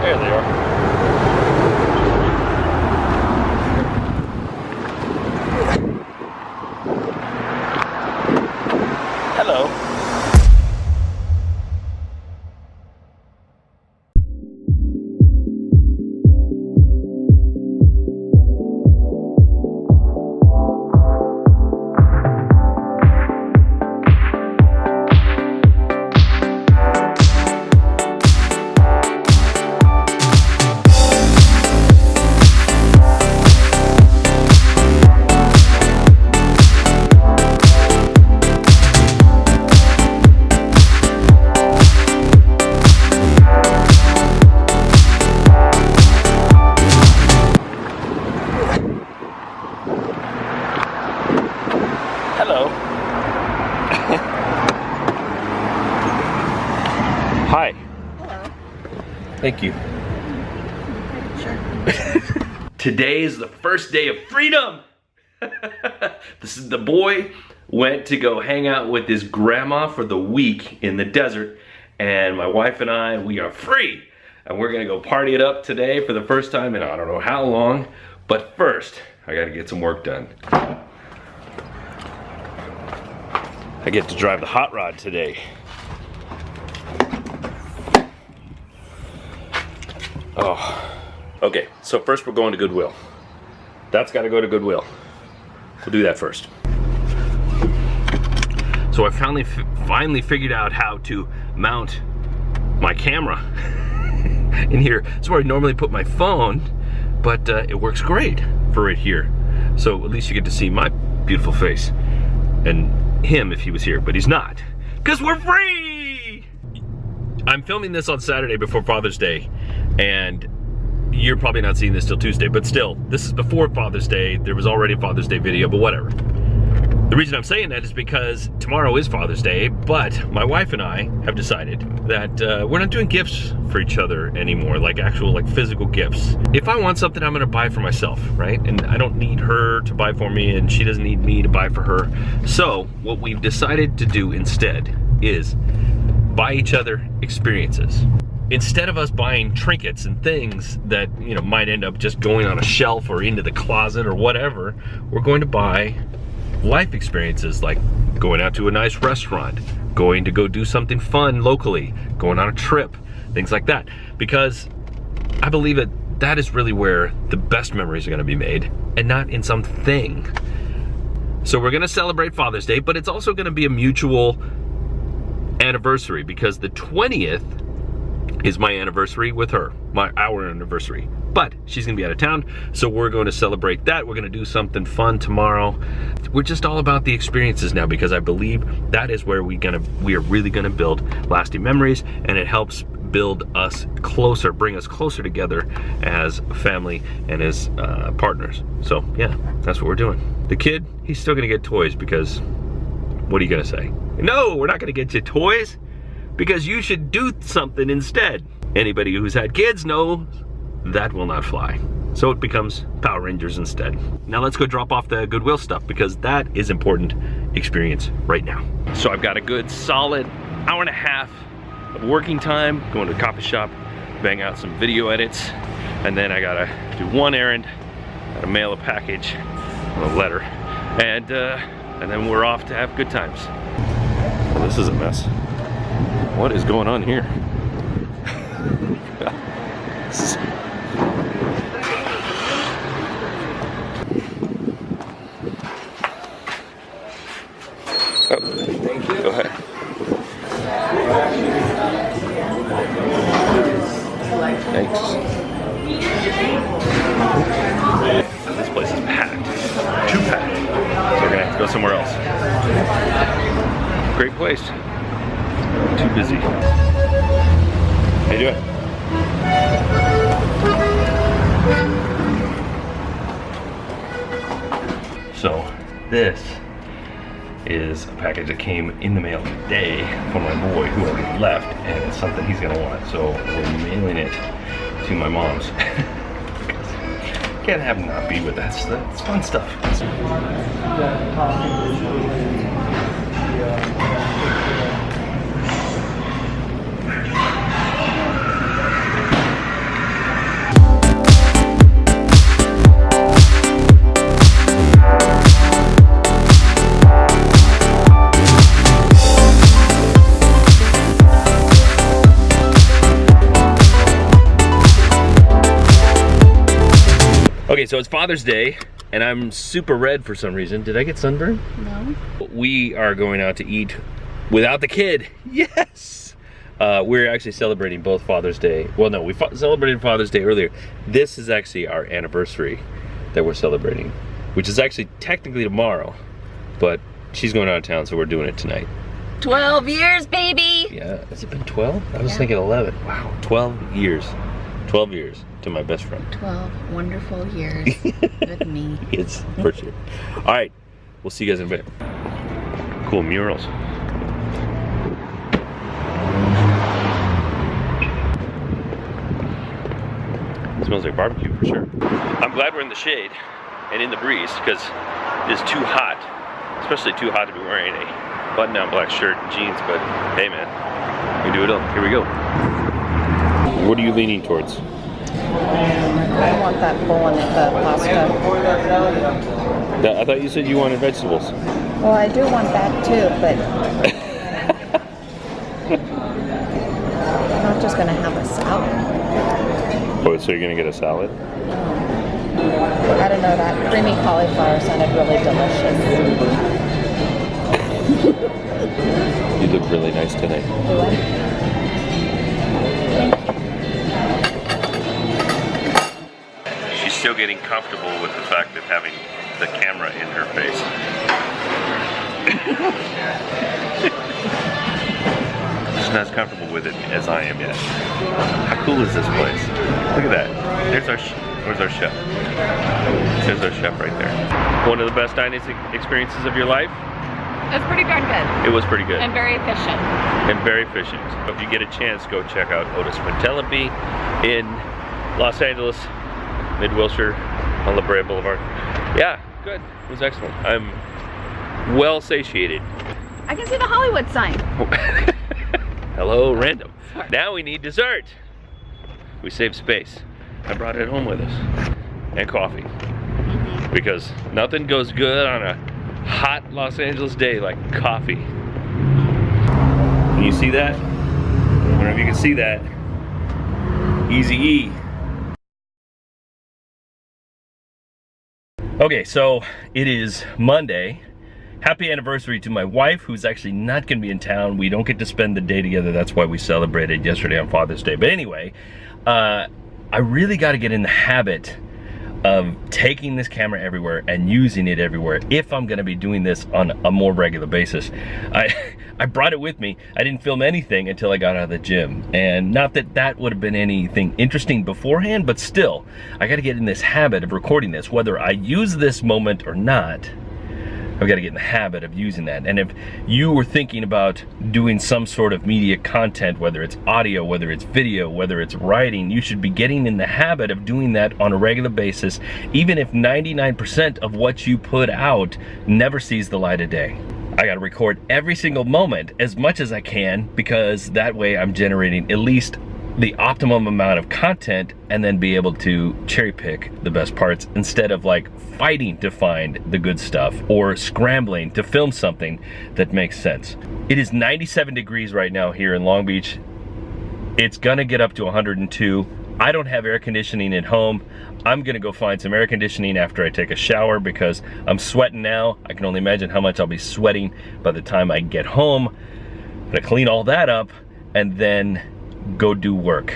There they are. Hello. Hello. Hi. Hello. Thank you. Sure. Today is the first day of freedom. This is the boy went to go hang out with his grandma for the week in the desert, and my wife and I, we are free. And we're gonna go party it up today for the first time in I don't know how long. But first, I gotta get some work done. I get to drive the hot rod today. Oh, okay, so first we're going to Goodwill. That's gotta go to Goodwill. We'll do that first. So I finally figured out how to mount my camera in here. It's where I normally put my phone, but it works great for right here. So at least you get to see my beautiful face. And him if he was here, but he's not. Because we're free! I'm filming this on Saturday before Father's Day, and you're probably not seeing this till Tuesday, but still, this is before Father's Day. There was already a Father's Day video, but whatever. The reason I'm saying that is because tomorrow is Father's Day, but my wife and I have decided that we're not doing gifts for each other anymore, like actual, like physical gifts. If I want something, I'm gonna buy for myself, right? And I don't need her to buy for me, and she doesn't need me to buy for her. So what we've decided to do instead is buy each other experiences. Instead of us buying trinkets and things that, you know, might end up just going on a shelf or into the closet or whatever, we're going to buy life experiences, like going out to a nice restaurant, going to go do something fun locally, going on a trip, things like that. Because I believe that that is really where the best memories are gonna be made, and not in something. So we're gonna celebrate Father's Day, but it's also gonna be a mutual anniversary, because the 20th is my anniversary with her, our anniversary. But she's gonna be out of town, so we're going to celebrate that. We're gonna do something fun tomorrow. We're just all about the experiences now, because I believe that is where we are really gonna build lasting memories, and it helps build us closer, bring us closer together as a family and as partners. So yeah, that's what we're doing. The kid, he's still gonna get toys, because what are you gonna say? No, we're not gonna get you toys, because you should do something instead. Anybody who's had kids knows that will not fly. So it becomes Power Rangers instead. Now let's go drop off the Goodwill stuff, because that is important experience right now. So I've got a good solid hour and a half of working time, going to the coffee shop, bang out some video edits, and then I gotta do one errand, gotta mail a package, a letter, and then we're off to have good times. Well, this is a mess. What is going on here? Oh, thank you. Go ahead. Thanks. This place is packed. Too packed. So we're gonna have to go somewhere else. Great place. Too busy. How you doing? So this is a package that came in the mail today from my boy who already left, and it's something he's gonna want. So we're mailing it to my mom's. Can't have him not be with us. That's fun stuff. Okay, so it's Father's Day, and I'm super red for some reason. Did I get sunburned? No. We are going out to eat without the kid. Yes! We're actually celebrating both Father's Day. Well, no, we celebrated Father's Day earlier. This is actually our anniversary that we're celebrating, which is actually technically tomorrow, but she's going out of town, so we're doing it tonight. 12 years, baby! Yeah, has it been 12? I was thinking 11. Wow, 12 years. 12 years to my best friend. 12 wonderful years with me. It's for sure. All right, we'll see you guys in a bit. Cool murals. It smells like barbecue for sure. I'm glad we're in the shade and in the breeze because it is too hot, especially too hot to be wearing a button-down black shirt and jeans, but hey man, we do it all. Here we go. What are you leaning towards? I want that bowl and the pasta. I thought you said you wanted vegetables. Well, I do want that too, but I'm not just gonna have a salad. Oh, so you're gonna get a salad? I don't know, that creamy cauliflower sounded really delicious. You look really nice tonight. Do I? She's still getting comfortable with the fact of having the camera in her face. She's not as comfortable with it as I am yet. How cool is this place? Look at that. Where's our chef? There's our chef right there. One of the best dining experiences of your life? It's pretty darn good. It was pretty good. And very efficient. And very efficient. So if you get a chance, go check out Otis Penelope in Los Angeles, Mid-Wilshire, on La Brea Boulevard. Yeah, good. It was excellent. I'm well satiated. I can see the Hollywood sign. Hello, random. Sorry. Now we need dessert. We saved space. I brought it home with us. And coffee. Because nothing goes good on a hot Los Angeles day like coffee. Can you see that? I don't know if you can see that. Easy-E. Okay, so it is Monday. Happy anniversary to my wife, who's actually not gonna be in town. We don't get to spend the day together. That's why we celebrated yesterday on Father's Day. But anyway, I really gotta get in the habit of taking this camera everywhere and using it everywhere if I'm gonna be doing this on a more regular basis. I brought it with me. I didn't film anything until I got out of the gym. And not that that would have been anything interesting beforehand, but still, I gotta get in this habit of recording this. Whether I use this moment or not, I've got to get in the habit of using that. And if you were thinking about doing some sort of media content, whether it's audio, whether it's video, whether it's writing, you should be getting in the habit of doing that on a regular basis, even if 99% of what you put out never sees the light of day. I got to record every single moment as much as I can, because that way I'm generating at least the optimum amount of content and then be able to cherry pick the best parts instead of like fighting to find the good stuff or scrambling to film something that makes sense. It is 97 degrees right now here in Long Beach. It's gonna get up to 102. I don't have air conditioning at home. I'm gonna go find some air conditioning after I take a shower because I'm sweating now. I can only imagine how much I'll be sweating by the time I get home. I'm gonna clean all that up and then go do work.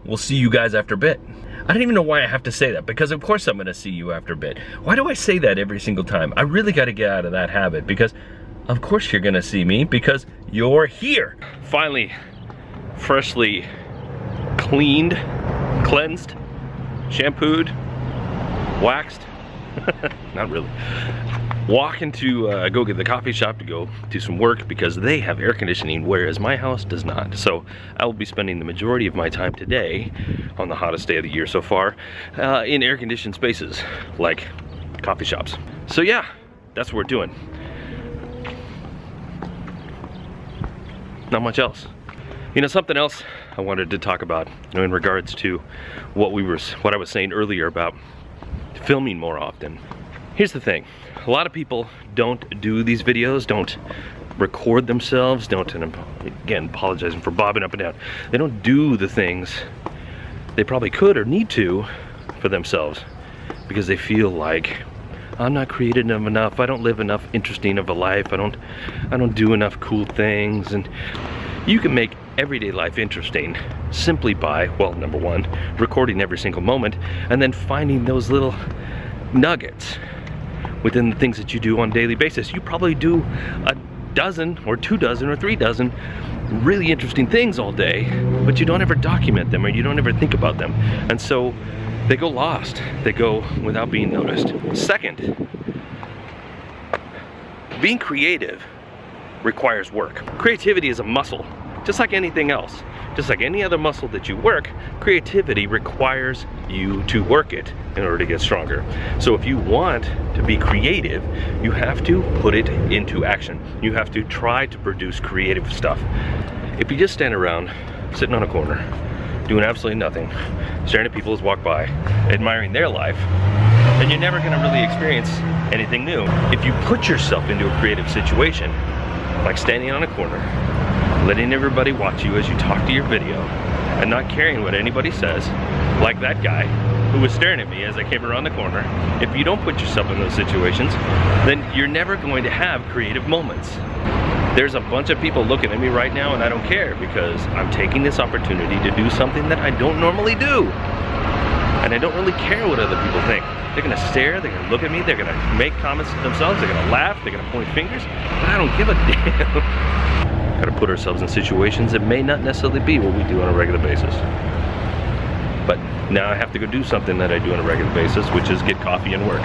We'll see you guys after a bit. I don't even know why I have to say that, because of course I'm gonna see you after a bit. Why do I say that every single time? I really gotta get out of that habit, because of course you're gonna see me because you're here. Finally, freshly cleaned, cleansed, shampooed, waxed. Not really. Walking to go get the coffee shop to go do some work because they have air conditioning, whereas my house does not. So I will be spending the majority of my time today, on the hottest day of the year so far, in air-conditioned spaces like coffee shops. So yeah, that's what we're doing. Not much else. You know, something else I wanted to talk about, you know, in regards to what I was saying earlier about filming more often. Here's the thing. A lot of people don't do these videos, don't record themselves, don't, and I'm again apologizing for bobbing up and down. They don't do the things they probably could or need to for themselves because they feel like I'm not creative enough, I don't live enough interesting of a life, I don't do enough cool things. And you can make everyday life interesting simply by, well, number one, recording every single moment, and then finding those little nuggets within the things that you do on a daily basis. You probably do a dozen or 2 dozen or 3 dozen really interesting things all day, but you don't ever document them or you don't ever think about them. And so they go lost. They go without being noticed. Second, being creative requires work. Creativity is a muscle, just like anything else. Just like any other muscle that you work, creativity requires you to work it in order to get stronger. So if you want to be creative, you have to put it into action. You have to try to produce creative stuff. If you just stand around, sitting on a corner, doing absolutely nothing, staring at people as walk by, admiring their life, then you're never gonna really experience anything new. If you put yourself into a creative situation, like standing on a corner, letting everybody watch you as you talk to your video, and not caring what anybody says, like that guy who was staring at me as I came around the corner, if you don't put yourself in those situations, then you're never going to have creative moments. There's a bunch of people looking at me right now and I don't care, because I'm taking this opportunity to do something that I don't normally do. And I don't really care what other people think. They're gonna stare, they're gonna look at me, they're gonna make comments to themselves, they're gonna laugh, they're gonna point fingers, but I don't give a damn. Gotta put ourselves in situations that may not necessarily be what we do on a regular basis. But now I have to go do something that I do on a regular basis, which is get coffee and work.